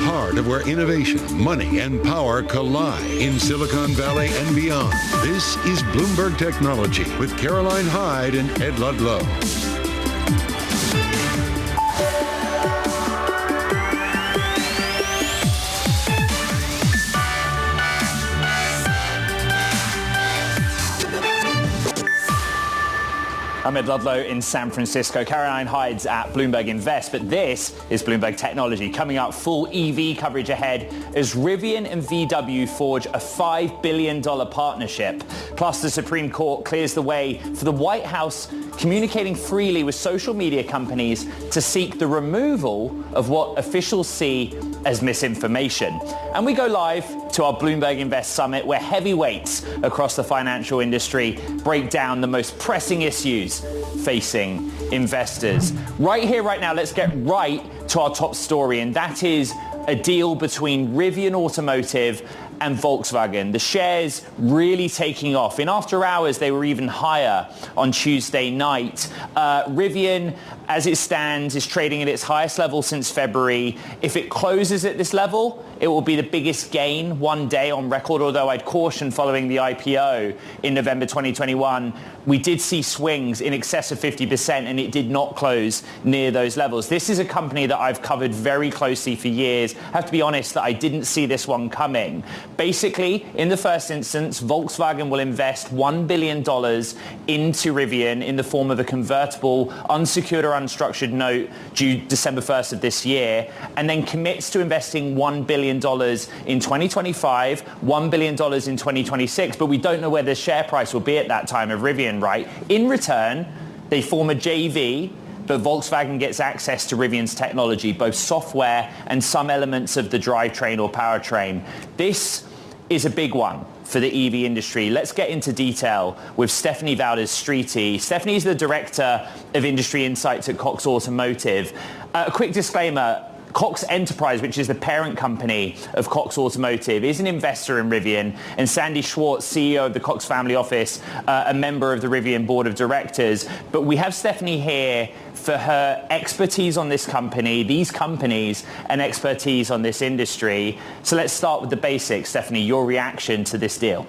heart of where innovation, money, and power collide in Silicon Valley and beyond. This is Bloomberg Technology with Caroline Hyde and Ed Ludlow. I'm Ed Ludlow in San Francisco. Caroline Hyde's at Bloomberg Invest, but this is Bloomberg Technology. Coming up, full EV coverage ahead as Rivian and VW forge a $5 billion partnership. Plus, the Supreme Court clears the way for the White House communicating freely with social media companies to seek the removal of what officials see as misinformation. And we go live to our Bloomberg Invest Summit, where heavyweights across the financial industry break down the most pressing issues facing investors. Right here, right now, let's get right to our top story, and that is a deal between Rivian Automotive and Volkswagen. The shares really taking off. In after hours, they were even higher on Tuesday night. Rivian, as it stands, is trading at its highest level since February. If it closes at this level, it will be the biggest gain one day on record, although I'd caution following the IPO in November 2021, we did see swings in excess of 50%, and it did not close near those levels. This is a company that I've covered very closely for years. I have to be honest that I didn't see this one coming. Basically, in the first instance, Volkswagen will invest $1 billion into Rivian in the form of a convertible, unsecured or unstructured note due December 1st of this year, and then commits to investing $1 billion in 2025, $1 billion in 2026, but we don't know where the share price will be at that time of Rivian, right? In return, they form a JV, but Volkswagen gets access to Rivian's technology, both software and some elements of the drivetrain or powertrain. This is a big one for the EV industry. Let's get into detail with Stephanie Valdez-Streety. Stephanie is the Director of Industry Insights at Cox Automotive. A quick disclaimer, Cox Enterprise, which is the parent company of Cox Automotive, is an investor in Rivian, and Sandy Schwartz, CEO of the Cox Family Office, a member of the Rivian Board of Directors. But we have Stephanie here for her expertise on this company, these companies, and expertise on this industry. So let's start with the basics. Stephanie, your reaction to this deal.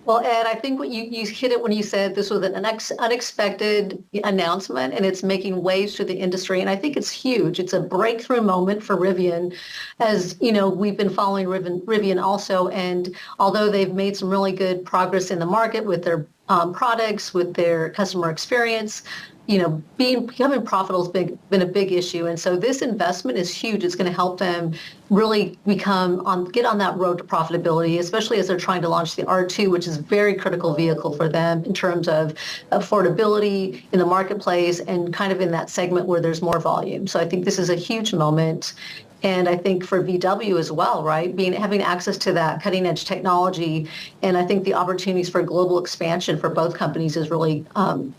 Well, Ed, I think what you hit it when you said this was an unexpected announcement, and it's making waves through the industry. And I think it's huge. It's a breakthrough moment for Rivian. As you know, we've been following Rivian also. And although they've made some really good progress in the market with their products, with their customer experience, you know, becoming profitable has been a big issue. And so this investment is huge. It's going to help them really get on that road to profitability, especially as they're trying to launch the R2, which is a very critical vehicle for them in terms of affordability in the marketplace and kind of in that segment where there's more volume. So I think this is a huge moment. And I think for VW as well, right? Having access to that cutting edge technology. And I think the opportunities for global expansion for both companies is really going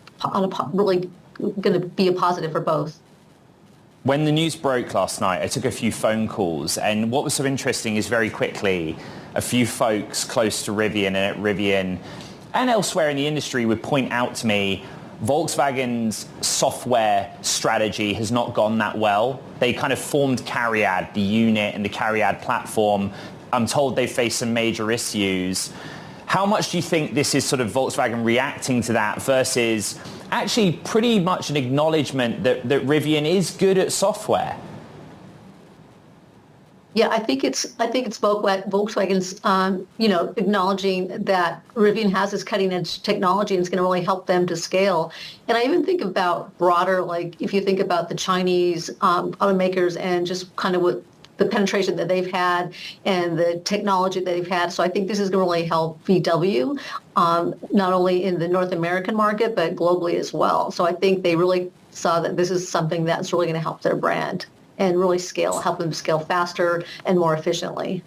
to be a positive for both. When the news broke last night, I took a few phone calls, and what was so interesting is very quickly, a few folks close to Rivian and at Rivian and elsewhere in the industry would point out to me, Volkswagen's software strategy has not gone that well. They kind of formed Cariad, the unit and the Cariad platform. I'm told they faced some major issues. How much do you think this is sort of Volkswagen reacting to that versus actually pretty much an acknowledgement that Rivian is good at software? Yeah, I think it's Volkswagen's acknowledging that Rivian has this cutting edge technology and it's going to really help them to scale. And I even think about broader, like if you think about the Chinese automakers and just kind of what the penetration that they've had and the technology that they've had. So I think this is going to really help VW, not only in the North American market, but globally as well. So I think they really saw that this is something that's really going to help their brand and really help them scale faster and more efficiently.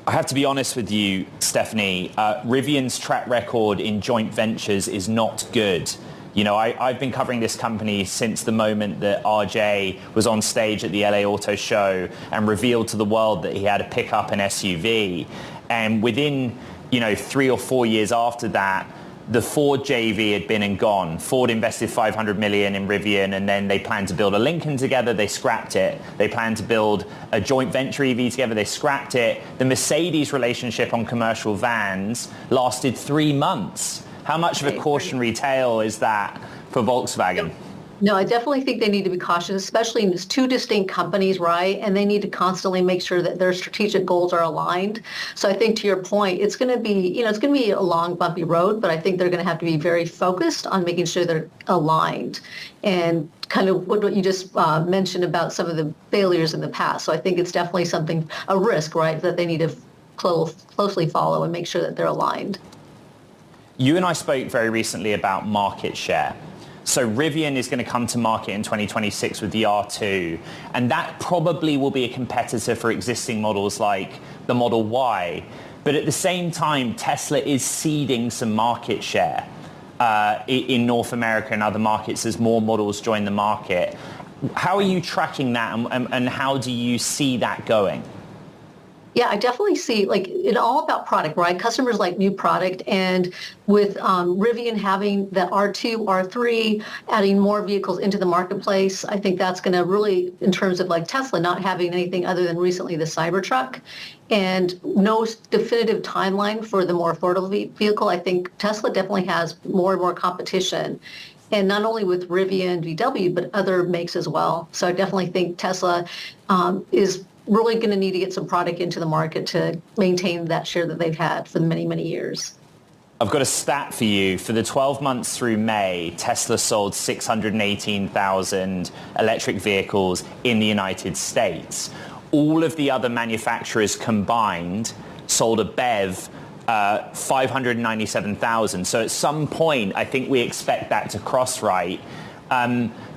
I have to be honest with you, Stephanie, Rivian's track record in joint ventures is not good. You know, I've been covering this company since the moment that RJ was on stage at the LA Auto Show and revealed to the world that he had a pickup and SUV. And within, 3 or 4 years after that, the Ford JV had been and gone. Ford invested $500 million in Rivian, and then they planned to build a Lincoln together. They scrapped it. They planned to build a joint venture EV together. They scrapped it. The Mercedes relationship on commercial vans lasted 3 months. How much of a cautionary tale is that for Volkswagen? No, I definitely think they need to be cautious, especially in these two distinct companies, right? And they need to constantly make sure that their strategic goals are aligned. So I think to your point, it's going to be, it's going to be a long, bumpy road, but I think they're going to have to be very focused on making sure they're aligned. And kind of what you just mentioned about some of the failures in the past. So I think it's definitely a risk, right, that they need to closely follow and make sure that they're aligned. You and I spoke very recently about market share. So Rivian is going to come to market in 2026 with the R2, and that probably will be a competitor for existing models like the Model Y. But at the same time, Tesla is ceding some market share in North America and other markets as more models join the market. How are you tracking that, and how do you see that going? Yeah, I definitely see, it's all about product, right? Customers like new product. And with Rivian having the R2, R3, adding more vehicles into the marketplace, I think that's going to really, in terms of Tesla not having anything other than recently the Cybertruck and no definitive timeline for the more affordable vehicle, I think Tesla definitely has more and more competition. And not only with Rivian, VW, but other makes as well. So I definitely think Tesla is really going to need to get some product into the market to maintain that share that they've had for many, many years. I've got a stat for you. For the 12 months through May, Tesla sold 618,000 electric vehicles in the United States. All of the other manufacturers combined sold a BEV 597,000. So at some point, I think we expect that to cross right.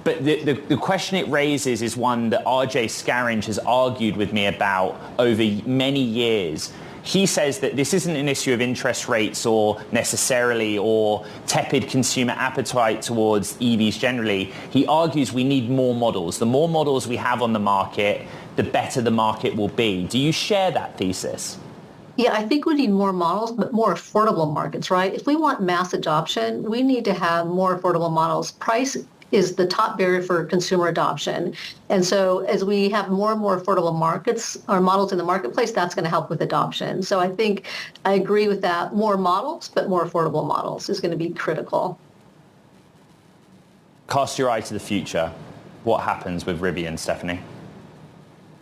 But the question it raises is one that RJ Scaringe has argued with me about over many years. He says that this isn't an issue of interest rates or tepid consumer appetite towards EVs generally. He argues we need more models. The more models we have on the market, the better the market will be. Do you share that thesis? Yeah, I think we need more models, but more affordable markets, right? If we want mass adoption, we need to have more affordable models. Price is the top barrier for consumer adoption. And so as we have more and more affordable markets or models in the marketplace, that's going to help with adoption. So I think I agree with that. More models, but more affordable models is going to be critical. Cast your eye to the future. What happens with Rivian, Stephanie?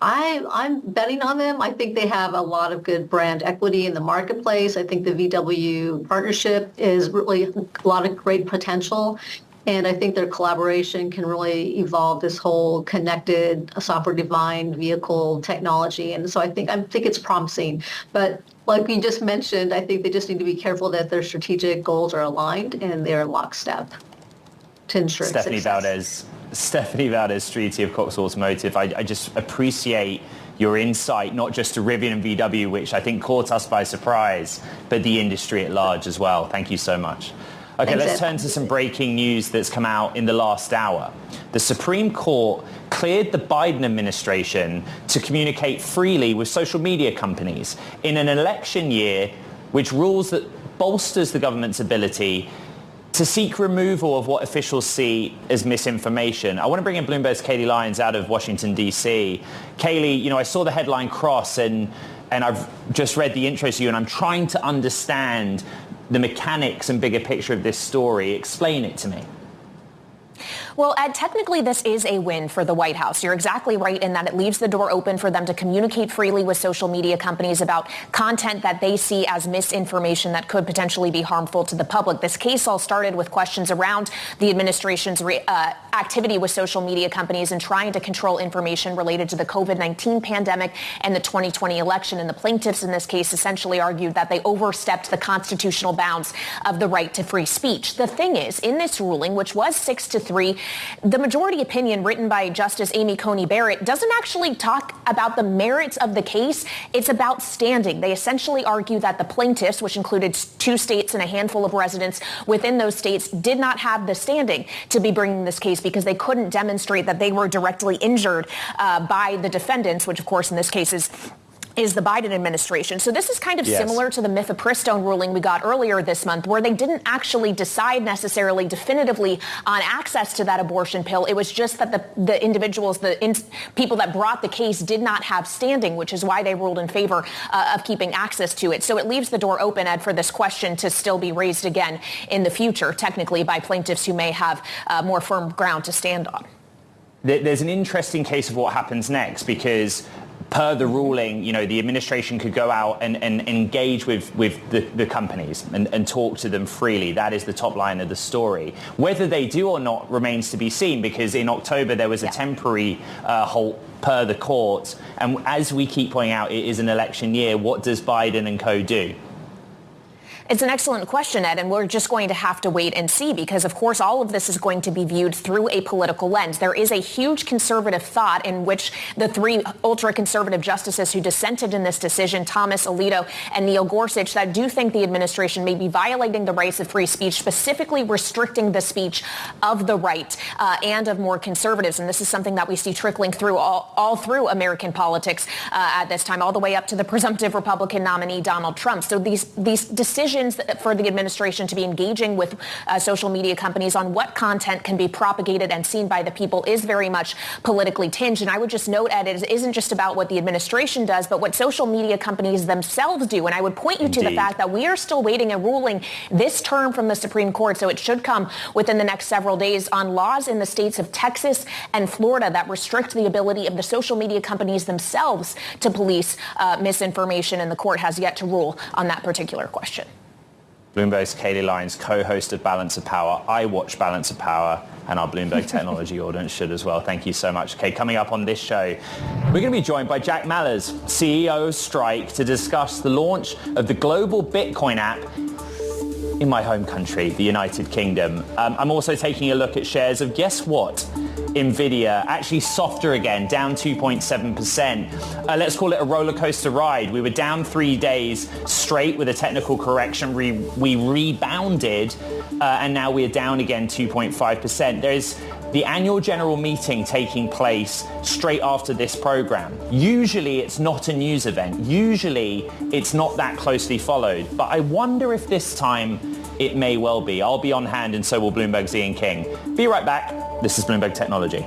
I'm betting on them. I think they have a lot of good brand equity in the marketplace. I think the VW partnership is really a lot of great potential. And I think their collaboration can really evolve this whole connected software-defined vehicle technology. And so I think it's promising. But like we just mentioned, I think they just need to be careful that their strategic goals are aligned and they're in lockstep to ensure success. Stephanie Valdez, Streety of Cox Automotive. I just appreciate your insight, not just to Rivian and VW, which I think caught us by surprise, but the industry at large as well. Thank you so much. Okay, let's turn to some breaking news that's come out in the last hour. The Supreme Court cleared the Biden administration to communicate freely with social media companies in an election year which rules that bolsters the government's ability to seek removal of what officials see as misinformation. I want to bring in Bloomberg's Kaylee Lyons out of Washington, D.C. Kaylee, I saw the headline cross and I've just read the intro to you, and I'm trying to understand the mechanics and bigger picture of this story. Explain it to me. Well, Ed, technically this is a win for the White House. You're exactly right in that it leaves the door open for them to communicate freely with social media companies about content that they see as misinformation that could potentially be harmful to the public. This case all started with questions around the administration's activity with social media companies and trying to control information related to the COVID-19 pandemic and the 2020 election. And the plaintiffs in this case essentially argued that they overstepped the constitutional bounds of the right to free speech. The thing is, in this ruling, which was 6-3, the majority opinion written by Justice Amy Coney Barrett doesn't actually talk about the merits of the case. It's about standing. They essentially argue that the plaintiffs, which included 2 states and a handful of residents within those states, did not have the standing to be bringing this case because they couldn't demonstrate that they were directly injured by the defendants, which of course in this case is is the Biden administration. So this is kind of similar to the mifepristone ruling we got earlier this month, where they didn't actually decide necessarily definitively on access to that abortion pill. It was just that the individuals, people that brought the case did not have standing, which is why they ruled in favor of keeping access to it. So it leaves the door open, Ed, for this question to still be raised again in the future, technically by plaintiffs who may have more firm ground to stand on. There's an interesting case of what happens next, because per the ruling, the administration could go out and engage with the companies and talk to them freely. That is the top line of the story. Whether they do or not remains to be seen, because in October there was a temporary halt per the court. And as we keep pointing out, it is an election year. What does Biden and co. do? It's an excellent question, Ed, and we're just going to have to wait and see, because, of course, all of this is going to be viewed through a political lens. There is a huge conservative thought in which the three ultra-conservative justices who dissented in this decision, Thomas, Alito, and Neil Gorsuch, that do think the administration may be violating the rights of free speech, specifically restricting the speech of the right and of more conservatives. And this is something that we see trickling through all through American politics at this time, all the way up to the presumptive Republican nominee, Donald Trump. So these decisions for the administration to be engaging with social media companies on what content can be propagated and seen by the people is very much politically tinged. And I would just note, Ed, it isn't just about what the administration does, but what social media companies themselves do. And I would point you to the fact that we are still waiting a ruling this term from the Supreme Court, so it should come within the next several days, on laws in the states of Texas and Florida that restrict the ability of the social media companies themselves to police misinformation. And the court has yet to rule on that particular question. Bloomberg's Kayleigh Lyons, co-host of Balance of Power. I watch Balance of Power, and our Bloomberg Technology audience should as well. Thank you so much. Okay, coming up on this show, we're going to be joined by Jack Mallers, CEO of Strike, to discuss the launch of the global Bitcoin app in my home country, the United Kingdom. I'm also taking a look at shares of, guess what? Nvidia, actually softer again, down 2.7%. Let's call it a roller coaster ride. We were down 3 days straight with a technical correction. We rebounded, and now we're down again 2.5%. There's the annual general meeting taking place straight after this program. Usually it's not a news event. Usually it's not that closely followed. But I wonder if this time it may well be. I'll be on hand, and so will Bloomberg's Ian King. Be right back. This is Bloomberg Technology.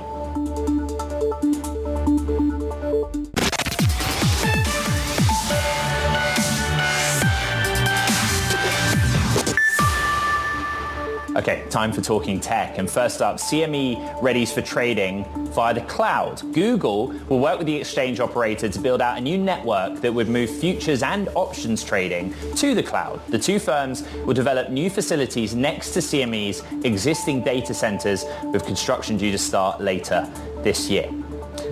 Okay, time for talking tech. And first up, CME readies for trading via the cloud. Google will work with the exchange operator to build out a new network that would move futures and options trading to the cloud. The two firms will develop new facilities next to CME's existing data centers, with construction due to start later this year.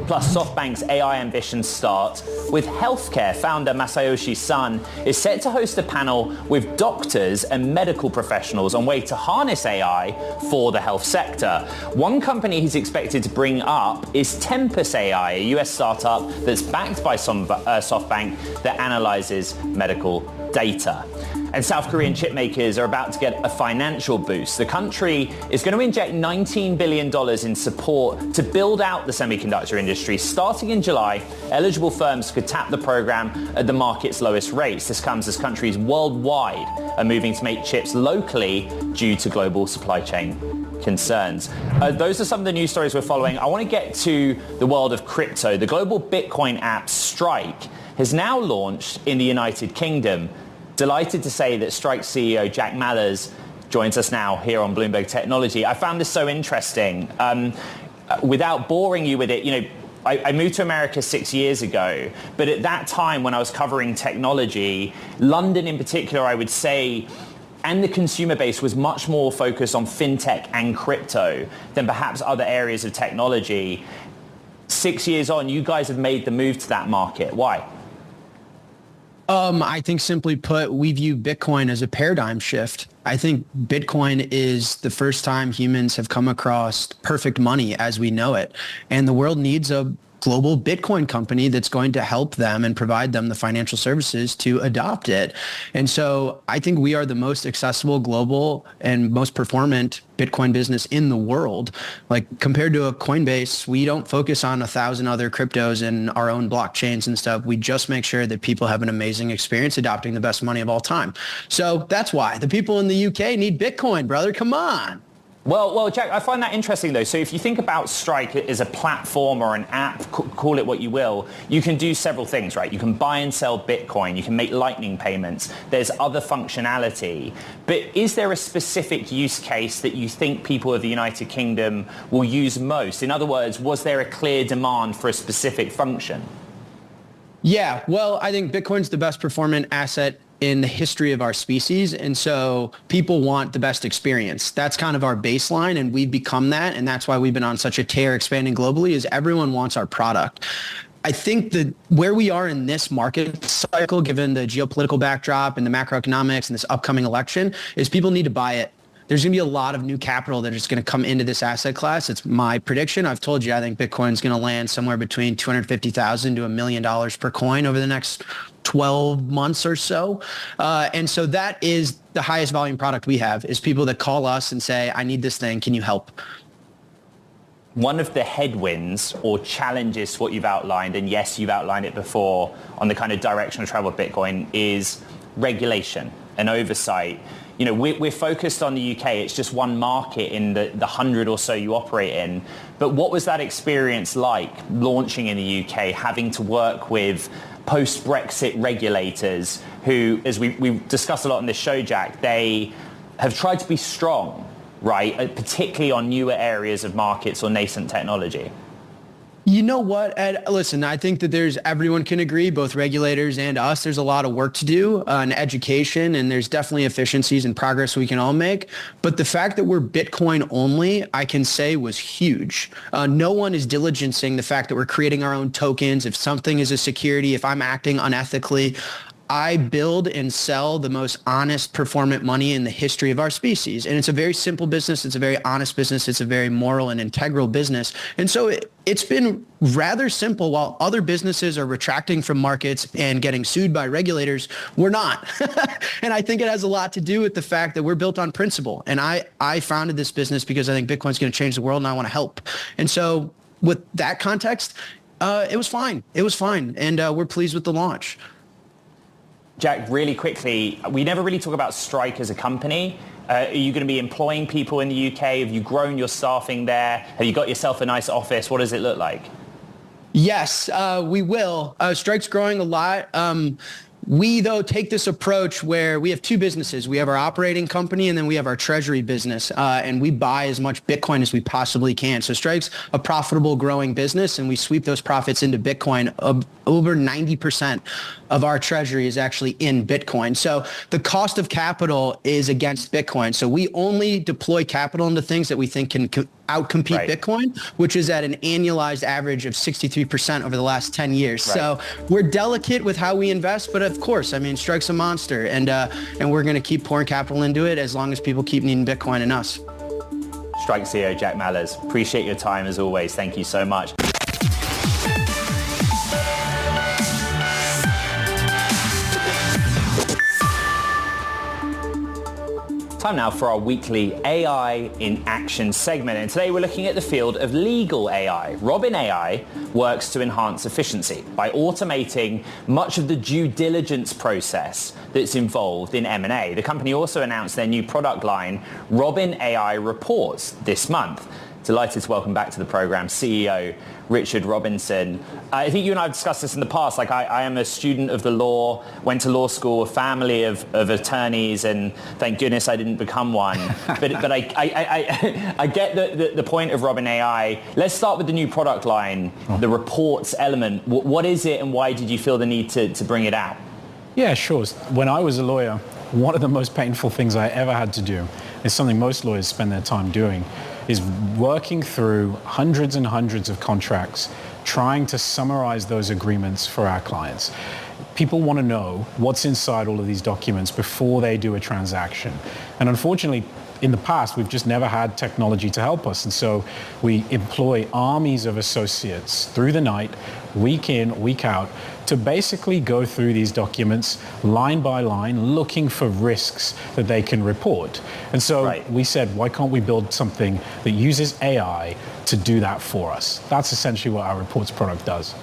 Plus, SoftBank's AI ambitions start with healthcare. Founder Masayoshi Son is set to host a panel with doctors and medical professionals on ways to harness AI for the health sector. One company he's expected to bring up is Tempus AI, a US startup that's backed by SoftBank that analyzes medical data. And South Korean chip makers are about to get a financial boost. The country is going to inject $19 billion in support to build out the semiconductor industry. Starting in July, eligible firms could tap the program at the market's lowest rates. This comes as countries worldwide are moving to make chips locally due to global supply chain concerns. Those are some of the news stories we're following. I want to get to the world of crypto. The global Bitcoin app Strike has now launched in the United Kingdom. Delighted to say that Strike CEO Jack Mallers joins us now here on Bloomberg Technology. I found this so interesting. Without boring you with it, I moved to America 6 years ago, but at that time when I was covering technology, London in particular, I would say, and the consumer base was much more focused on fintech and crypto than perhaps other areas of technology. 6 years on, you guys have made the move to that market. Why? I think simply put, we view Bitcoin as a paradigm shift. I think Bitcoin is the first time humans have come across perfect money as we know it. And the world needs a global Bitcoin company that's going to help them and provide them the financial services to adopt it. And so I think we are the most accessible, global, and most performant Bitcoin business in the world. Like compared to a Coinbase, we don't focus on 1,000 other cryptos and our own blockchains and stuff. We just make sure that people have an amazing experience adopting the best money of all time. So that's why the people in the UK need Bitcoin, brother. Come on. Well, Jack, I find that interesting, though. So if you think about Strike as a platform or an app, call it what you will, you can do several things, right? You can buy and sell Bitcoin. You can make lightning payments. There's other functionality. But is there a specific use case that you think people of the United Kingdom will use most? In other words, was there a clear demand for a specific function? Yeah, well, I think Bitcoin's the best performant asset in the history of our species. And so people want the best experience. That's kind of our baseline, and we've become that. And that's why we've been on such a tear expanding globally, is everyone wants our product. I think that where we are in this market cycle, given the geopolitical backdrop and the macroeconomics and this upcoming election, is people need to buy it. There's going to be a lot of new capital that is going to come into this asset class. It's my prediction. I've told you, I think Bitcoin's going to land somewhere between $250,000 to $1 million per coin over the next 12 months or so. And so that is the highest volume product we have, is people that call us and say, I need this thing. Can you help? One of the headwinds or challenges to what you've outlined, and yes, you've outlined it before on the kind of direction of travel of Bitcoin, is regulation and oversight. You know, we're focused on the UK. It's just one market in the 100 or so you operate in. But what was that experience like launching in the UK, having to work with post-Brexit regulators who, as we've discussed a lot on this show, Jack, they have tried to be strong, right, particularly on newer areas of markets or nascent technology? You know what, Ed? Listen, I think that everyone can agree, both regulators and us, there's a lot of work to do in education, and there's definitely efficiencies and progress we can all make. But the fact that we're Bitcoin only, I can say, was huge. No one is diligencing the fact that we're creating our own tokens. If something is a security, if I'm acting unethically, I build and sell the most honest, performant money in the history of our species. And it's a very simple business. It's a very honest business. It's a very moral and integral business. And so it's been rather simple. While other businesses are retracting from markets and getting sued by regulators, we're not. And I think it has a lot to do with the fact that we're built on principle. And I founded this business because I think Bitcoin's going to change the world and I want to help. And so with that context, it was fine. It was fine. And we're pleased with the launch. Jack, really quickly, we never really talk about Strike as a company. Are you going to be employing people in the UK? Have you grown your staffing there? Have you got yourself a nice office? What does it look like? Yes, we will. Strike's growing a lot. We, though, take this approach where we have two businesses. We have our operating company, and then we have our treasury business, and we buy as much Bitcoin as we possibly can. So Strike's a profitable, growing business, and we sweep those profits into Bitcoin. Over 90% of our treasury is actually in Bitcoin. So the cost of capital is against Bitcoin. So we only deploy capital into things that we think can outcompete Bitcoin, which is at an annualized average of 63% over the last 10 years. Right. So we're delicate with how we invest, but of course, I mean, Strike's a monster, and we're going to keep pouring capital into it as long as people keep needing Bitcoin and us. Strike CEO Jack Mallers, appreciate your time as always. Thank you so much. Time now for our weekly AI in Action segment, and today we're looking at the field of legal AI. Robin AI works to enhance efficiency by automating much of the due diligence process that's involved in M&A. The company also announced their new product line, Robin AI Reports, this month. Delighted to welcome back to the program CEO Richard Robinson. I think you and I have discussed this in the past. Like I am a student of the law, went to law school, a family of attorneys, and thank goodness I didn't become one. but I get the point of Robin AI. Let's start with the new product line, the reports element. What is it, and why did you feel the need to bring it out? Yeah, sure. When I was a lawyer, one of the most painful things I ever had to do is something most lawyers spend their time doing, is working through hundreds and hundreds of contracts, trying to summarize those agreements for our clients. People want to know what's inside all of these documents before they do a transaction. And unfortunately, in the past, we've just never had technology to help us. And so we employ armies of associates through the night, week in, week out, to basically go through these documents line by line, looking for risks that they can report. And so we said, why can't we build something that uses AI to do that for us? That's essentially what our reports product does.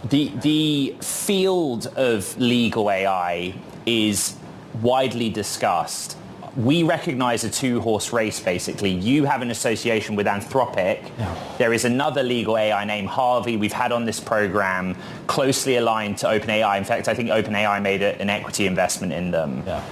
The field of legal AI is widely discussed. We recognize a two-horse race, basically. You have an association with Anthropic. Yeah. There is another legal AI named Harvey we've had on this program, closely aligned to OpenAI. In fact, I think OpenAI made an equity investment in them. Yeah.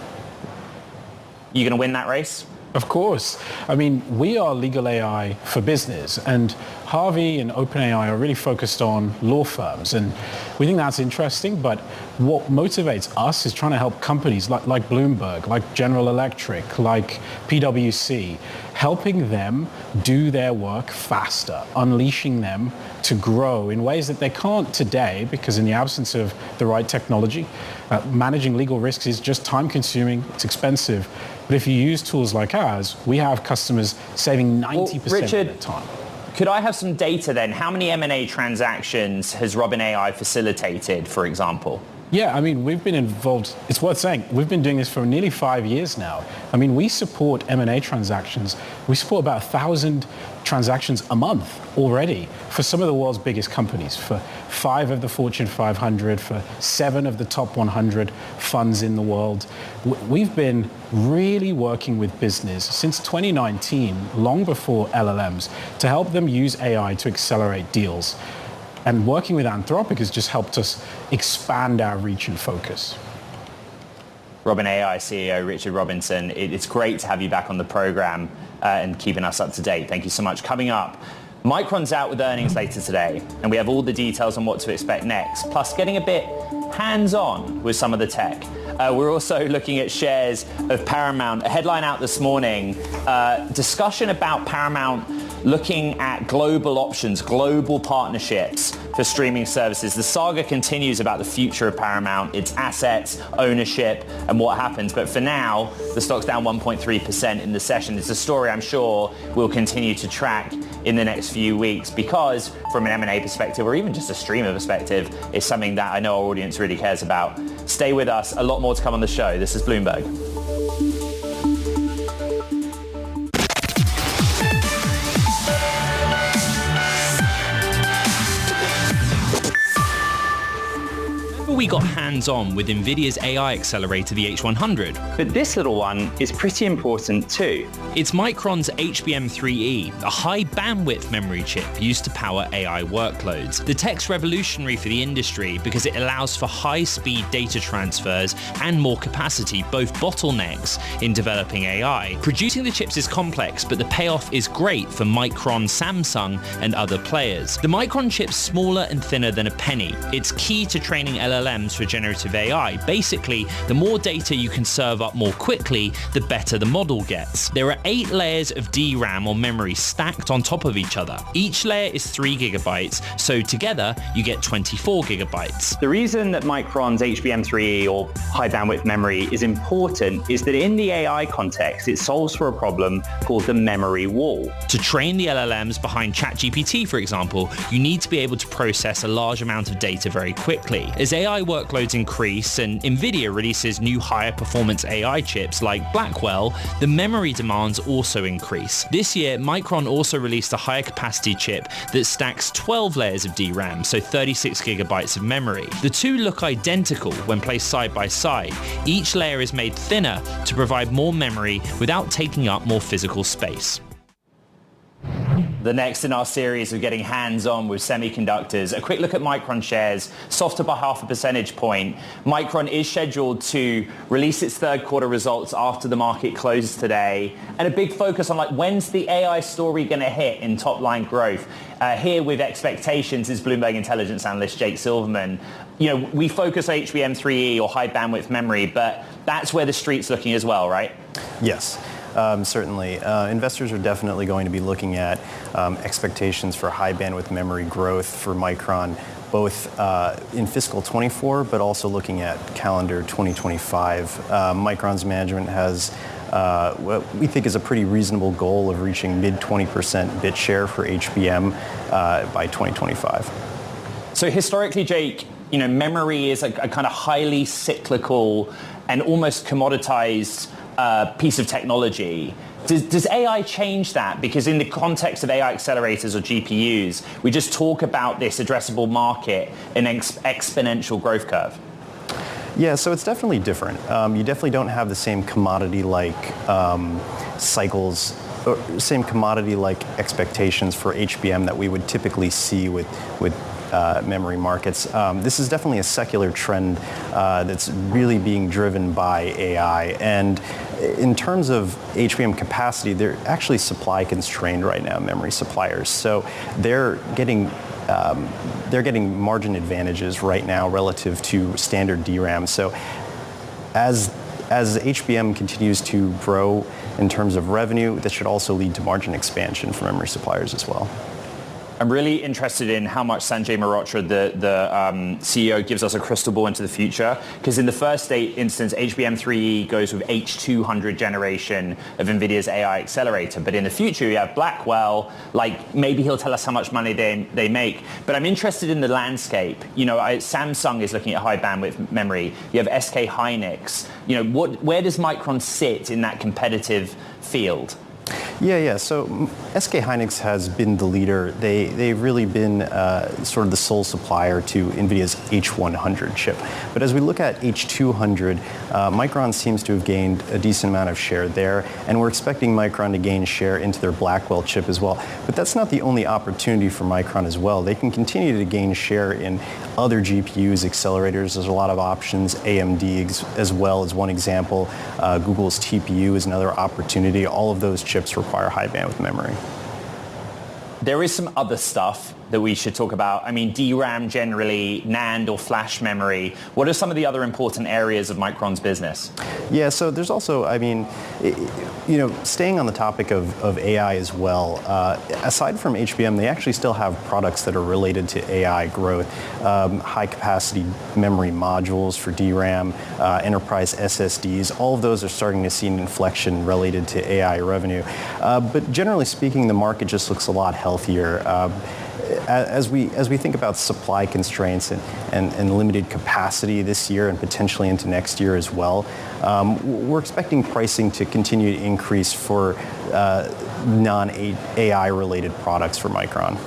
You going to win that race? Of course. I mean, we are legal AI for business, and Harvey and OpenAI are really focused on law firms, and we think that's interesting, but what motivates us is trying to help companies like Bloomberg, like General Electric, like PwC, helping them do their work faster, unleashing them to grow in ways that they can't today, because in the absence of the right technology, managing legal risks is just time-consuming, it's expensive. But if you use tools like ours, we have customers saving 90% Richard, of their time. Could I have some data then? How many M&A transactions has Robin AI facilitated, for example? Yeah, I mean, we've been involved, it's worth saying, we've been doing this for nearly 5 years now. I mean, we support M&A transactions. We support about 1,000 transactions a month already for some of the world's biggest companies, for 5 of the Fortune 500, for 7 of the top 100 funds in the world. We've been really working with business since 2019, long before LLMs, to help them use AI to accelerate deals. And working with Anthropic has just helped us expand our reach and focus. Robin AI CEO Richard Robinson, it's great to have you back on the program and keeping us up to date. Thank you so much. Coming up, Micron's out with earnings later today, and we have all the details on what to expect next, plus getting a bit hands-on with some of the tech. We're also looking at shares of Paramount. A headline out this morning, discussion about Paramount looking at global options, global partnerships for streaming services. The saga continues about the future of Paramount, its assets, ownership, and what happens. But for now, the stock's down 1.3% in the session. It's a story I'm sure we'll continue to track in the next few weeks, because from an M&A perspective, or even just a streamer perspective, it's something that I know our audience really cares about. Stay with us. A lot more to come on the show. This is Bloomberg. We got hands-on with NVIDIA's AI accelerator, the H100. But this little one is pretty important too. It's Micron's HBM3E, a high-bandwidth memory chip used to power AI workloads. The tech's revolutionary for the industry because it allows for high-speed data transfers and more capacity, both bottlenecks in developing AI. Producing the chips is complex, but the payoff is great for Micron, Samsung, and other players. The Micron chip's smaller and thinner than a penny. It's key to training LLMs for generative AI. Basically, the more data you can serve up more quickly, the better the model gets. There are 8 layers of DRAM or memory stacked on top of each other. Each layer is 3 gigabytes, so together you get 24 gigabytes. The reason that Micron's HBM3E or high bandwidth memory is important is that in the AI context, it solves for a problem called the memory wall. To train the LLMs behind ChatGPT, for example, you need to be able to process a large amount of data very quickly. As AI workloads increase and NVIDIA releases new higher performance AI chips like Blackwell, the memory demands also increase. This year, Micron also released a higher capacity chip that stacks 12 layers of DRAM, so 36 gigabytes of memory. The two look identical when placed side by side. Each layer is made thinner to provide more memory without taking up more physical space. The next in our series of getting hands-on with semiconductors, a quick look at Micron shares, softer by 0.5 percentage point. Micron is scheduled to release its third quarter results after the market closes today, and a big focus on when's the AI story going to hit in top-line growth. Here with expectations is Bloomberg intelligence analyst Jake Silverman. We focus on HBM3E or high bandwidth memory, but that's where the street's looking as well, right? Yes. Certainly. Investors are definitely going to be looking at expectations for high bandwidth memory growth for Micron, both in fiscal 24, but also looking at calendar 2025. Micron's management has what we think is a pretty reasonable goal of reaching mid 20% bit share for HBM by 2025. So historically, Jake, memory is a kind of highly cyclical and almost commoditized piece of technology. Does AI change that? Because in the context of AI accelerators or GPUs, we just talk about this addressable market in an exponential growth curve. Yeah, so it's definitely different. You definitely don't have the same commodity-like cycles, or same commodity-like expectations for HBM that we would typically see with memory markets. This is definitely a secular trend that's really being driven by AI. And in terms of HBM capacity, they're actually supply constrained right now, memory suppliers. So they're getting margin advantages right now relative to standard DRAM. So as HBM continues to grow in terms of revenue, that should also lead to margin expansion for memory suppliers as well. I'm really interested in how much Sanjay Mehrotra, the CEO, gives us a crystal ball into the future. Because in the first instance, HBM3E goes with H200 generation of NVIDIA's AI accelerator. But in the future, you have Blackwell. Maybe he'll tell us how much money they make. But I'm interested in the landscape. Samsung is looking at high bandwidth memory. You have SK Hynix. Where does Micron sit in that competitive field? Yeah. So SK Hynix has been the leader. They've really been sort of the sole supplier to NVIDIA's H100 chip. But as we look at H200, Micron seems to have gained a decent amount of share there, and we're expecting Micron to gain share into their Blackwell chip as well. But that's not the only opportunity for Micron as well. They can continue to gain share in other GPUs, accelerators. There's a lot of options. AMD as well is one example. Google's TPU is another opportunity. All of those chips require high bandwidth memory. There is some other stuff that we should talk about. I mean, DRAM generally, NAND or flash memory. What are some of the other important areas of Micron's business? Yeah, so there's also, staying on the topic of AI as well, aside from HBM, they actually still have products that are related to AI growth. High capacity memory modules for DRAM, enterprise SSDs, all of those are starting to see an inflection related to AI revenue. But generally speaking, the market just looks a lot healthier. As we think about supply constraints and limited capacity this year and potentially into next year as well, we're expecting pricing to continue to increase for non-AI related products for Micron.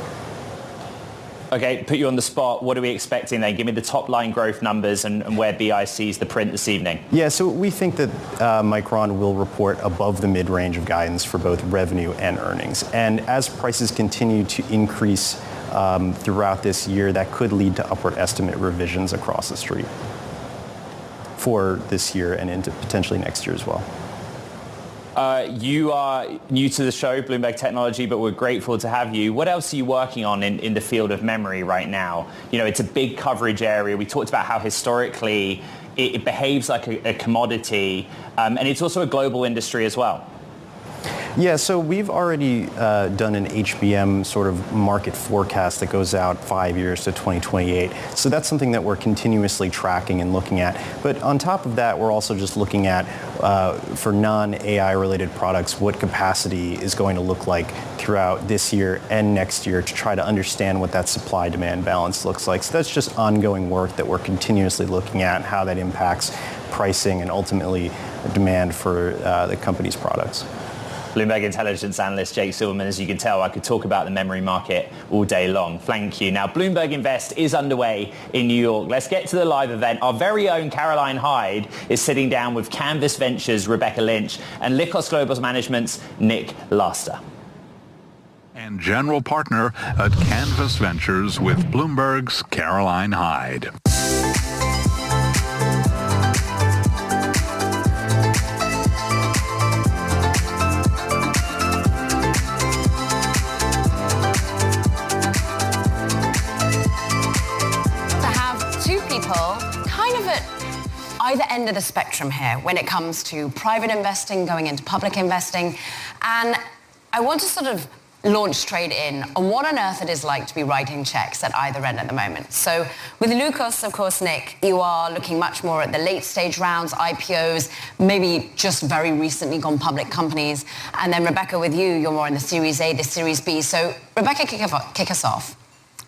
Okay, put you on the spot. What are we expecting then? Give me the top line growth numbers and where BI sees the print this evening. Yeah, so we think that Micron will report above the mid-range of guidance for both revenue and earnings. And as prices continue to increase throughout this year, that could lead to upward estimate revisions across the street for this year and into potentially next year as well. You are new to the show, Bloomberg Technology, but we're grateful to have you. What else are you working on in the field of memory right now? It's a big coverage area. We talked about how historically it behaves like a commodity, and it's also a global industry as well. Yeah, so we've already done an HBM sort of market forecast that goes out 5 years to 2028. So that's something that we're continuously tracking and looking at. But on top of that, we're also just looking at, for non-AI related products, what capacity is going to look like throughout this year and next year to try to understand what that supply-demand balance looks like. So that's just ongoing work that we're continuously looking at, how that impacts pricing and ultimately demand for the company's products. Bloomberg intelligence analyst Jake Silverman. As you can tell, I could talk about the memory market all day long. Thank you. Now, Bloomberg Invest is underway in New York. Let's get to the live event. Our very own Caroline Hyde is sitting down with Canvas Ventures' Rebecca Lynch and Lycos Global Management's Nick Laster. And general partner at Canvas Ventures with Bloomberg's Caroline Hyde. Either end of the spectrum here when it comes to private investing, going into public investing. And I want to sort of launch trade-in on what on earth it is like to be writing checks at either end at the moment. So with Lucas, of course, Nick, you are looking much more at the late-stage rounds, IPOs, maybe just very recently gone public companies. And then Rebecca, with you, you're more in the Series A, the Series B. So Rebecca, kick us off.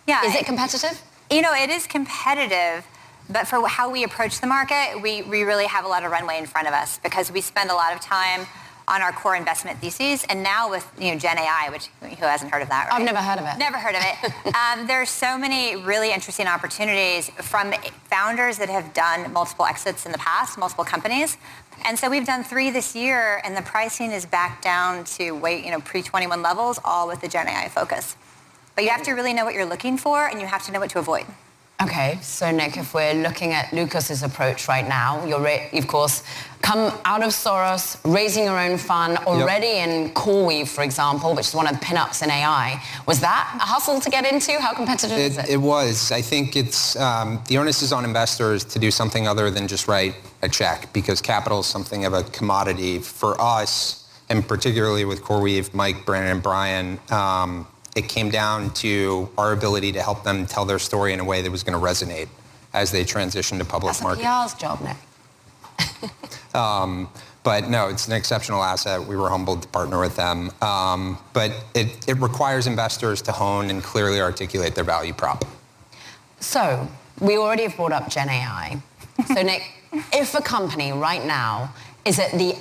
Yeah. Is it competitive? You know, it is competitive. But for how we approach the market, we really have a lot of runway in front of us because we spend a lot of time on our core investment theses. And now with Gen AI, which who hasn't heard of that, right? I've never heard of it. Never heard of it. There's so many really interesting opportunities from founders that have done multiple exits in the past, multiple companies. And so we've done 3 this year, and the pricing is back down to pre-21 levels, all with the Gen AI focus. But you have to really know what you're looking for, and you have to know what to avoid. Okay, so Nick, if we're looking at Lucas's approach right now, you've of course come out of Soros, raising your own fund already in CoreWeave, for example, which is one of the pinups in AI. Was that a hustle to get into? How competitive is it? It was. I think it's the onus is on investors to do something other than just write a check because capital is something of a commodity for us, and particularly with CoreWeave, Mike, Brandon, and Brian. It came down to our ability to help them tell their story in a way that was going to resonate as they transition to public market. That's a PR's job, Nick. But no, it's an exceptional asset. We were humbled to partner with them. But it requires investors to hone and clearly articulate their value prop. So we already have brought up Gen AI. So Nick, if a company right now is at the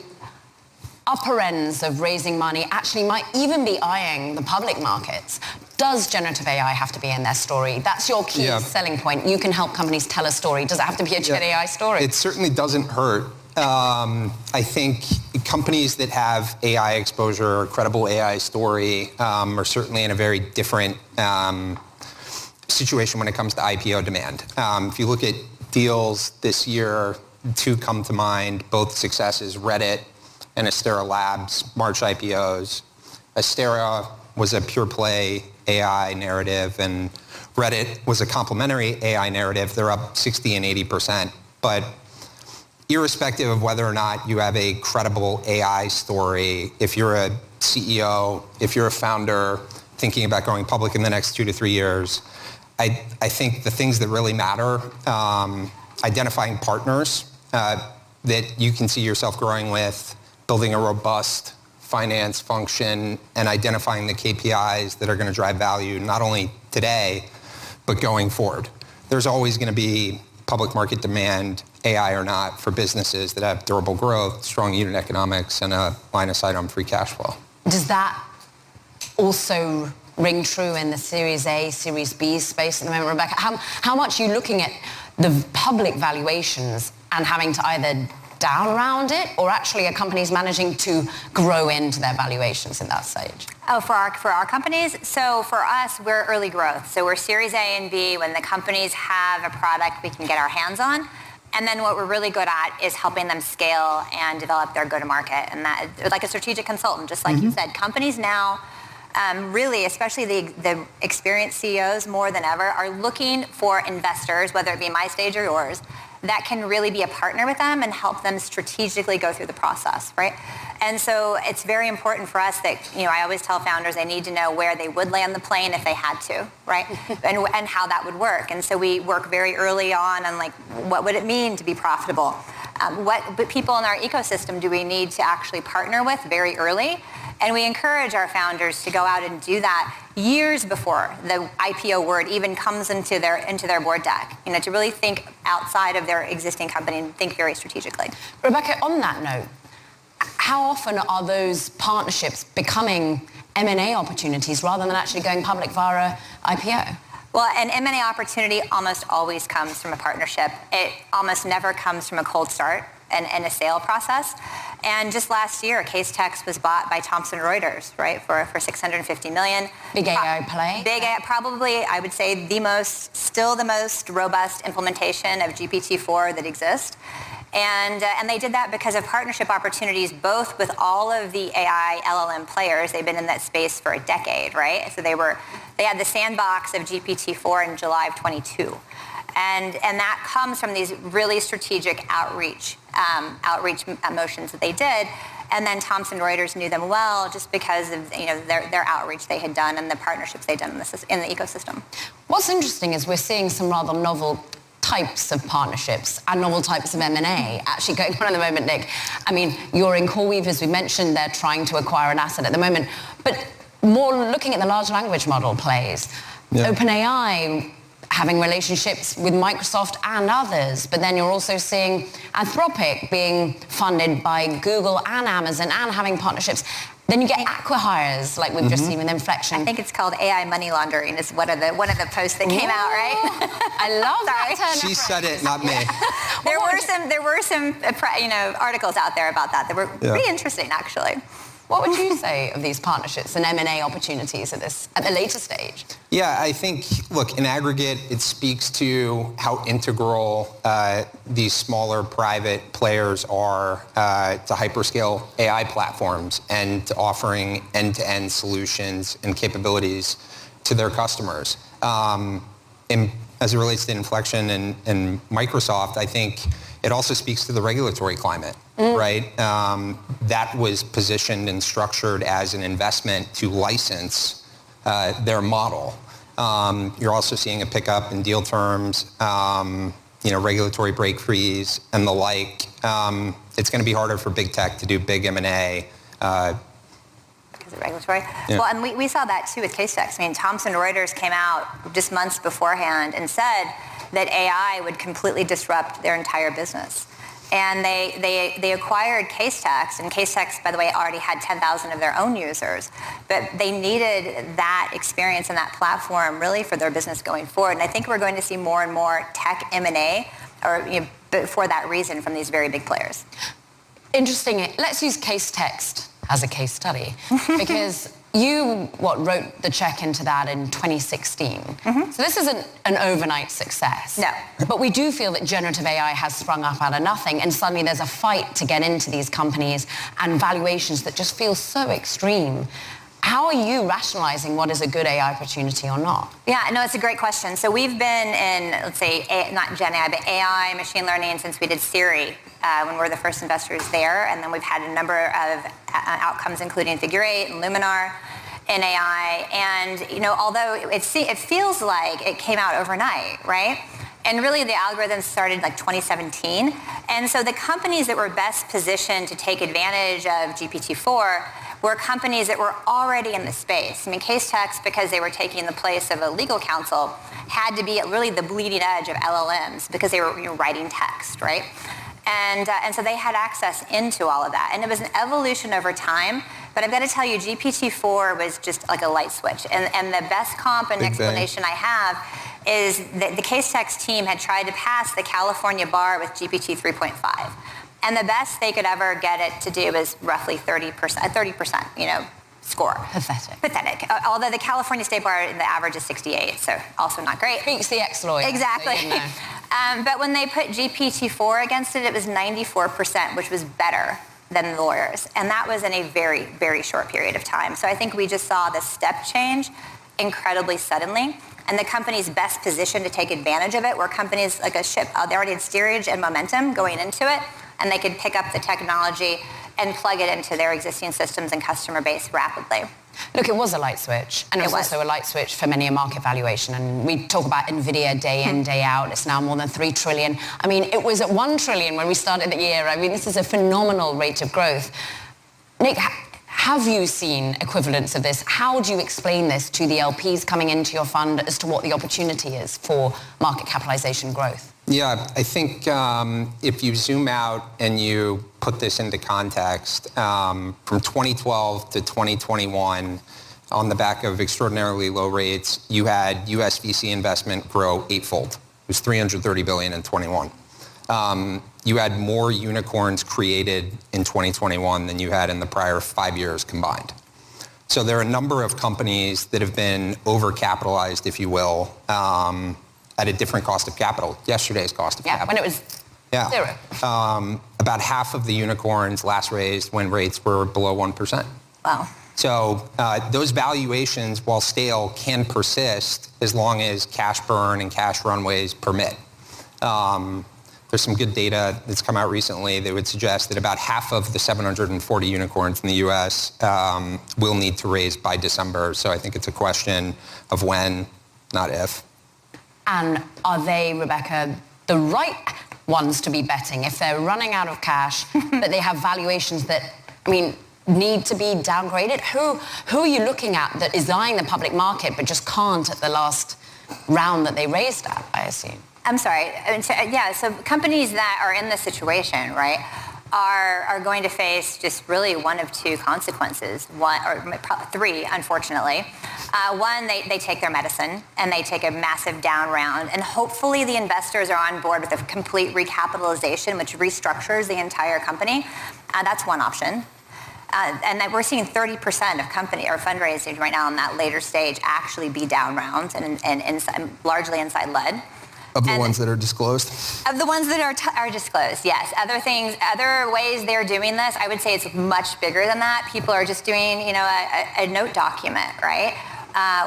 upper ends of raising money, actually might even be eyeing the public markets, does generative AI have to be in their story? That's your key selling point. You can help companies tell a story. Does it have to be a Gen AI story? It certainly doesn't hurt. I think companies that have AI exposure or credible AI story are certainly in a very different situation when it comes to IPO demand. If you look at deals this year, 2 come to mind, both successes, Reddit and Astera Labs, March IPOs. Astera was a pure play AI narrative, and Reddit was a complementary AI narrative. They're up 60 and 80%. But irrespective of whether or not you have a credible AI story, if you're a CEO, if you're a founder thinking about going public in the next 2 to 3 years, I think the things that really matter, identifying partners that you can see yourself growing with, building a robust finance function, and identifying the KPIs that are going to drive value not only today, but going forward. There's always going to be public market demand, AI or not, for businesses that have durable growth, strong unit economics, and a line of sight on free cash flow. Does that also ring true in the Series A, Series B space at the moment, Rebecca? How much are you looking at the public valuations and having to either down round it, or actually are companies managing to grow into their valuations in that stage? Oh, for our companies? So for us, we're early growth. So we're Series A and B when the companies have a product we can get our hands on. And then what we're really good at is helping them scale and develop their go-to-market. And that, like a strategic consultant, just like you said, companies now, really, especially the experienced CEOs more than ever, are looking for investors, whether it be my stage or yours, that can really be a partner with them and help them strategically go through the process, right? And so it's very important for us that, I always tell founders they need to know where they would land the plane if they had to, right? and how that would work. And so we work very early on like, what would it mean to be profitable? What people in our ecosystem do we need to actually partner with very early? And we encourage our founders to go out and do that years before the IPO word even comes into their board deck, to really think outside of their existing company and think very strategically. Rebecca, on that note, how often are those partnerships becoming M&A opportunities rather than actually going public via IPO? Well, an M&A opportunity almost always comes from a partnership. It almost never comes from a cold start and a sale process. And just last year, Casetext was bought by Thomson Reuters, right, for $650 million. Big AI play. Big AI, probably, I would say, still the most robust implementation of GPT-4 that exists. And they did that because of partnership opportunities, both with all of the AI LLM players. They've been in that space for a decade, right? So they had the sandbox of GPT-4 in July of 22. And that comes from these really strategic outreach motions that they did. And then Thomson Reuters knew them well just because of their outreach they had done and the partnerships they'd done in the ecosystem. What's interesting is we're seeing some rather novel types of partnerships and novel types of M&A actually going on at the moment, Nick. I mean, you're in CoreWeave, as we mentioned, they're trying to acquire an asset at the moment. But more looking at the large language model plays, OpenAI having relationships with Microsoft and others, but then you're also seeing Anthropic being funded by Google and Amazon and having partnerships. Then you get acqui-hires like we've just seen with Inflection. I think it's called AI money laundering is one of the posts that came out, right? I love that term. She said it, not me. There were some articles out there about that were pretty interesting, actually. What would you say of these partnerships and M&A opportunities at the later stage? Yeah, I think, look, in aggregate, it speaks to how integral these smaller private players are to hyperscale AI platforms and to offering end-to-end solutions and capabilities to their customers. And as it relates to Inflection and Microsoft, I think it also speaks to the regulatory climate, right? That was positioned and structured as an investment to license their model. You're also seeing a pickup in deal terms, regulatory break fees and the like. It's going to be harder for big tech to do big M&A. Because of regulatory? Yeah. Well, and we saw that too with Casetext. I mean, Thomson Reuters came out just months beforehand and said that AI would completely disrupt their entire business. And they acquired Casetext, and Casetext, by the way, already had 10,000 of their own users. But they needed that experience and that platform really for their business going forward. And I think we're going to see more and more tech M&A for that reason from these very big players. Interesting. Let's use Casetext as a case study because you wrote the check into that in 2016. So this isn't an overnight success. No. But we do feel that generative AI has sprung up out of nothing, and suddenly there's a fight to get into these companies and valuations that just feel so extreme. How are you rationalizing what is a good AI opportunity or not? Yeah, no, it's a great question. So we've been in, let's say, not Gen AI, but AI, machine learning since we did Siri when we were the first investors there. And then we've had a number of outcomes, including Figure 8 and Luminar in AI. And, although it feels like it came out overnight, right? And really the algorithm started like 2017. And so the companies that were best positioned to take advantage of GPT-4 were companies that were already in the space. I mean, Casetext, because they were taking the place of a legal counsel, had to be at really the bleeding edge of LLMs because they were writing text, right? And so they had access into all of that. And it was an evolution over time. But I've got to tell you, GPT-4 was just like a light switch. And the best comp and explanation I have is that the Casetext team had tried to pass the California bar with GPT 3.5. And the best they could ever get it to do was roughly 30%, score. Pathetic. Although the California State Bar, the average is 68, so also not great. Beats the ex-lawyer. Exactly. So but when they put GPT-4 against it, it was 94%, which was better than the lawyers. And that was in a very, very short period of time. So I think we just saw this step change incredibly suddenly. And the companies best positioned to take advantage of it were companies like a ship. They already had steerage and momentum going into it, and they could pick up the technology and plug it into their existing systems and customer base rapidly. Look, it was a light switch, and it was also a light switch for many a market valuation. And we talk about NVIDIA day in, day out. It's now more than 3 trillion. I mean, it was at 1 trillion when we started the year. I mean, this is a phenomenal rate of growth. Nick, have you seen equivalents of this? How do you explain this to the LPs coming into your fund as to what the opportunity is for market capitalization growth? Yeah, I think if you zoom out and you put this into context, from 2012 to 2021, on the back of extraordinarily low rates, you had US VC investment grow 8-fold. It was $330 billion in 21. You had more unicorns created in 2021 than you had in the prior 5 years combined. So there are a number of companies that have been overcapitalized, if you will, at a different cost of capital, yesterday's cost of capital. When it was zero. About half of the unicorns last raised when rates were below 1%. Wow. So those valuations, while stale, can persist as long as cash burn and cash runways permit. There's some good data that's come out recently that would suggest that about half of the 740 unicorns in the U.S. Will need to raise by December. So I think it's a question of when, not if. And are they, Rebecca, the right ones to be betting if they're running out of cash, but they have valuations that, need to be downgraded? Who are you looking at that is eyeing the public market but just can't at the last round that they raised at, I assume? I'm sorry. So companies that are in this situation, right, are going to face just really one of two consequences, one or three, unfortunately. One, they take their medicine and they take a massive down round, and hopefully the investors are on board with a complete recapitalization, which restructures the entire company. That's one option. And that we're seeing 30% of company or fundraising right now in that later stage actually be down rounds and inside, largely inside led. Of the ones that are disclosed? Of the ones that are disclosed, yes. Other ways they're doing this, I would say it's much bigger than that. People are just doing, a note document, right?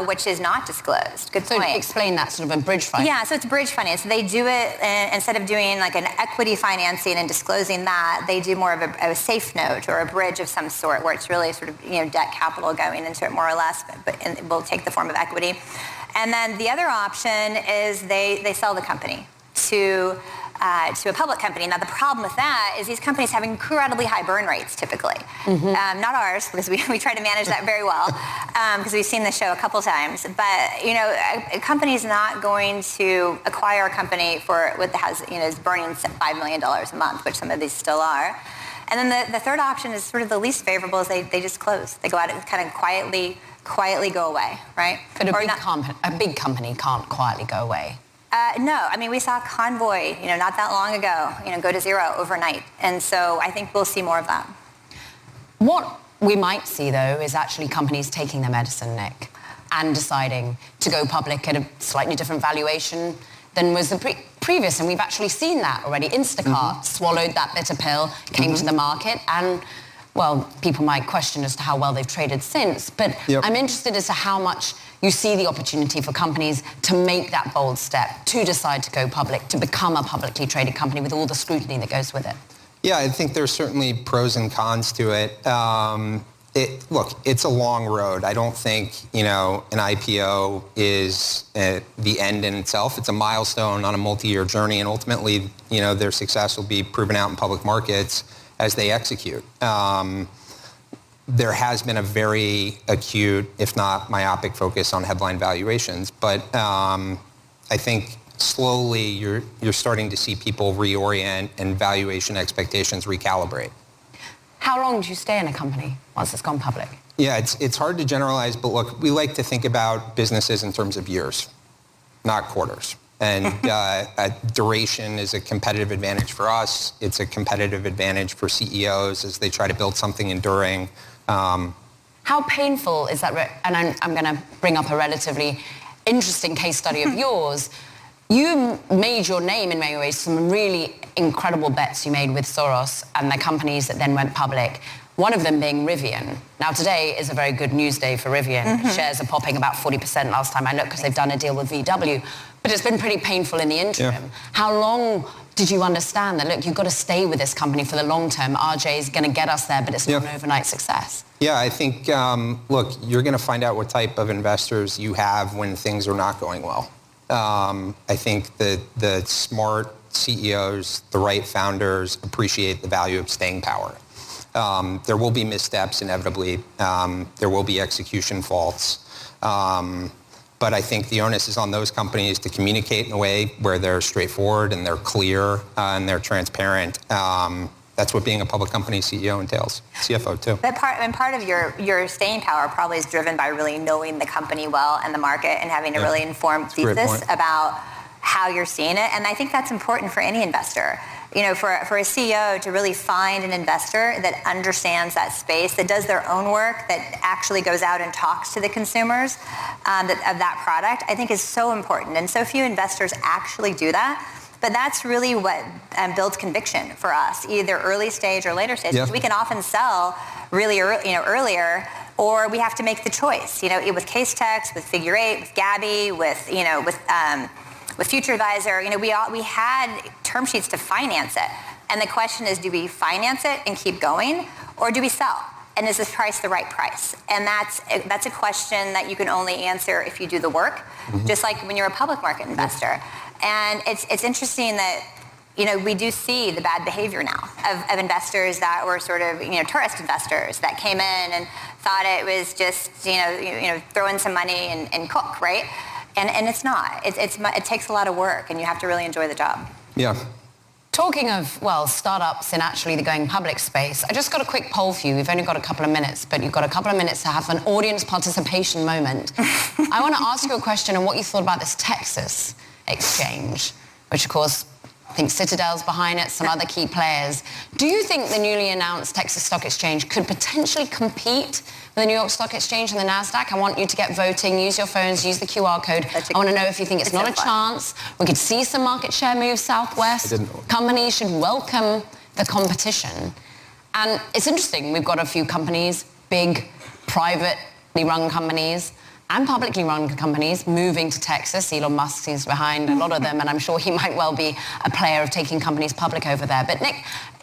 Which is not disclosed. Good point. So explain that, sort of a bridge finance. Yeah, so it's bridge finance. So they do it, instead of doing like an equity financing and disclosing that, they do more of a safe note or a bridge of some sort where it's really sort of, debt capital going into it more or less, but it will take the form of equity. And then the other option is they sell the company to a public company. Now, the problem with that is these companies have incredibly high burn rates typically. Mm-hmm. Not ours, because we try to manage that very well, because we've seen the show a couple times. But, a company's not going to acquire a company for what has, is burning $5 million a month, which some of these still are. And then the third option is sort of the least favorable, is they just close. They go out and kind of quietly go away, right? But a big company can't quietly go away. No, we saw Convoy, not that long ago, go to zero overnight. And so I think we'll see more of that. What we might see, though, is actually companies taking their medicine, Nick, and deciding to go public at a slightly different valuation than was the previous. And we've actually seen that already. Instacart swallowed that bitter pill, came to the market, and well, people might question as to how well they've traded since, but I'm interested as to how much you see the opportunity for companies to make that bold step, to decide to go public, to become a publicly traded company with all the scrutiny that goes with it. Yeah, I think there's certainly pros and cons to it. Look, it's a long road. I don't think, an IPO is the end in itself. It's a milestone on a multi-year journey, and ultimately, their success will be proven out in public markets as they execute. There has been a very acute, if not myopic, focus on headline valuations, but I think slowly you're starting to see people reorient and valuation expectations recalibrate. How long do you stay in a company once it's gone public? Yeah, it's hard to generalize, but look, we like to think about businesses in terms of years, not quarters. And duration is a competitive advantage for us. It's a competitive advantage for CEOs as they try to build something enduring. How painful is that? And I'm going to bring up a relatively interesting case study of yours. You made your name in many ways, some really incredible bets you made with Soros and the companies that then went public. One of them being Rivian. Now, today is a very good news day for Rivian. Shares are popping about 40% last time I looked because they've done a deal with VW. But it's been pretty painful in the interim. Yeah. How long did you understand that, look, you've got to stay with this company for the long term? RJ is going to get us there, but it's not an overnight success. Yeah, I think, look, you're going to find out what type of investors you have when things are not going well. I think the smart CEOs, the right founders appreciate the value of staying power. There will be missteps inevitably. There will be execution faults. But I think the onus is on those companies to communicate in a way where they're straightforward and they're clear and they're transparent. That's what being a public company CEO entails. CFO too. But part of your staying power probably is driven by really knowing the company well and the market and having a really informed thesis about how you're seeing it. And I think that's important for any investor. For a CEO to really find an investor that understands that space, that does their own work, that actually goes out and talks to the consumers of that product, I think is so important. And so few investors actually do that. But that's really what builds conviction for us, either early stage or later stage. Because we can often sell really earlier, or we have to make the choice. With Casetext, with Figure 8, with Gabby, with With Future Advisor, we had term sheets to finance it. And the question is, do we finance it and keep going, or do we sell? And is this price the right price? And that's a question that you can only answer if you do the work, just like when you're a public market investor. And it's interesting that, we do see the bad behavior now of investors that were sort of, tourist investors that came in and thought it was just, throw in some money and cook, right? And it's not. It takes a lot of work, and you have to really enjoy the job. Yeah. Talking of, startups in actually the going public space, I just got a quick poll for you. We've only got a couple of minutes, but you've got a couple of minutes to have an audience participation moment. I want to ask you a question on what you thought about this Texas exchange, which, of course, I think Citadel's behind it, some other key players. Do you think the newly announced Texas Stock Exchange could potentially compete with the New York Stock Exchange and the NASDAQ? I want you to get voting. Use your phones. Use the QR code. I want to know if you think it's not a chance. We could see some market share moves southwest. Companies should welcome the competition. And it's interesting. We've got a few companies, big, privately run companies, and publicly run companies moving to Texas. Elon Musk is behind a lot of them, and I'm sure he might well be a player of taking companies public over there. But Nick,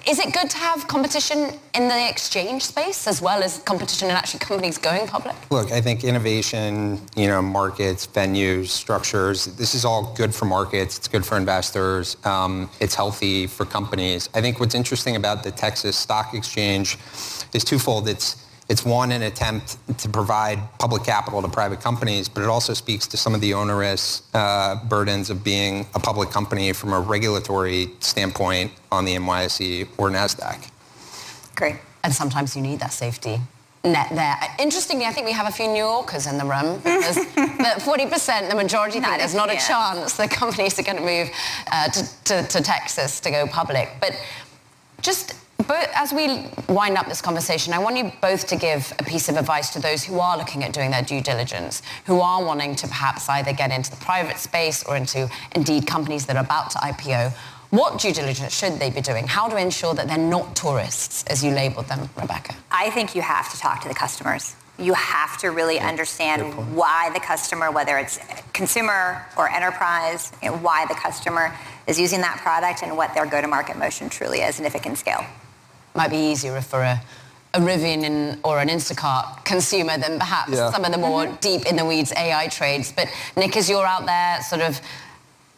is it good to have competition in the exchange space as well as competition in actually companies going public? Look, I think innovation, markets, venues, structures, this is all good for markets. It's good for investors. It's healthy for companies. I think what's interesting about the Texas Stock Exchange is twofold. It's one, an attempt to provide public capital to private companies, but it also speaks to some of the onerous burdens of being a public company from a regulatory standpoint on the NYSE or NASDAQ. Great. And sometimes you need that safety net there. Interestingly, I think we have a few New Yorkers in the room, because the 40%, the majority think there's not a chance that companies are going to move to Texas to go public. But but as we wind up this conversation, I want you both to give a piece of advice to those who are looking at doing their due diligence, who are wanting to perhaps either get into the private space or into, indeed, companies that are about to IPO. What due diligence should they be doing? How to ensure that they're not tourists, as you labeled them, Rebecca? I think you have to talk to the customers. You have to really understand why the customer, whether it's consumer or enterprise, why the customer is using that product and what their go-to-market motion truly is and if it can scale. Might be easier for a Rivian or an Instacart consumer than perhaps some of the more deep in the weeds AI trades. But Nick, as you're out there sort of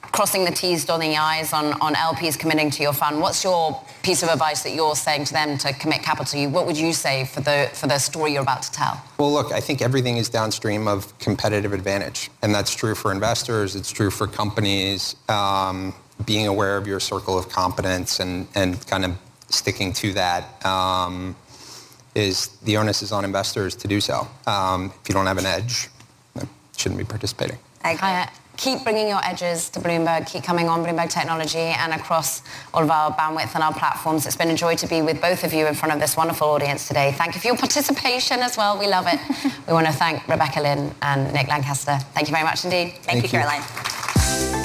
crossing the T's, dotting the I's on LPs committing to your fund, what's your piece of advice that you're saying to them to commit capital to you? What would you say for the story you're about to tell? Well, look, I think everything is downstream of competitive advantage. And that's true for investors. It's true for companies. Being aware of your circle of competence and kind of sticking to that is the onus is on investors to do so. If you don't have an edge, you shouldn't be participating. I agree. Keep bringing your edges to Bloomberg. Keep coming on Bloomberg Technology and across all of our bandwidth and our platforms. It's been a joy to be with both of you in front of this wonderful audience today. Thank you for your participation as well. We love it. We want to thank Rebecca Lynn and Nick Lancaster. Thank you very much indeed. Thank you, Caroline.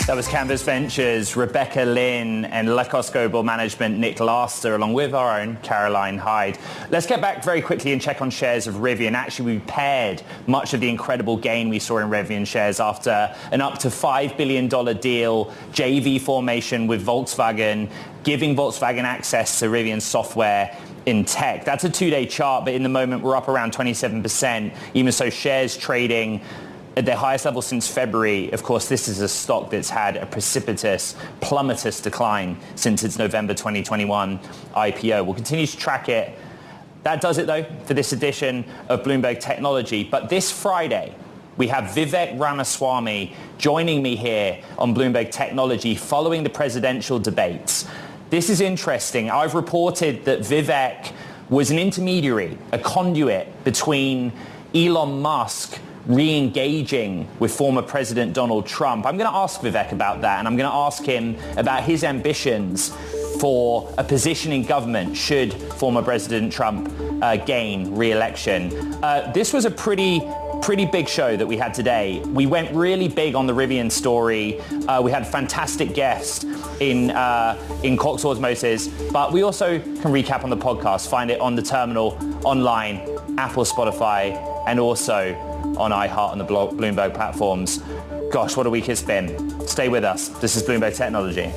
That was Canvas Ventures, Rebecca Lynn, and Lacoste Global Management, Nick Laster, along with our own Caroline Hyde. Let's get back very quickly and check on shares of Rivian. Actually, we paired much of the incredible gain we saw in Rivian shares after an up to $5 billion deal, JV formation with Volkswagen, giving Volkswagen access to Rivian software in tech. That's a two-day chart, but in the moment, we're up around 27%. Even so, shares trading at their highest level since February. Of course, this is a stock that's had a precipitous, plummetous decline since its November 2021 IPO. We'll continue to track it. That does it, though, for this edition of Bloomberg Technology. But this Friday, we have Vivek Ramaswamy joining me here on Bloomberg Technology following the presidential debates. This is interesting. I've reported that Vivek was an intermediary, a conduit between Elon Musk re-engaging with former President Donald Trump. I'm going to ask Vivek about that, and I'm going to ask him about his ambitions for a position in government should former President Trump gain re-election. This was a pretty big show that we had today. We went really big on the Rivian story. We had a fantastic guest in Cox Automotive, but we also can recap on the podcast, find it on the terminal, online, Apple, Spotify, and also on iHeart and the Bloomberg platforms. Gosh, what a week it's been. Stay with us. This is Bloomberg Technology.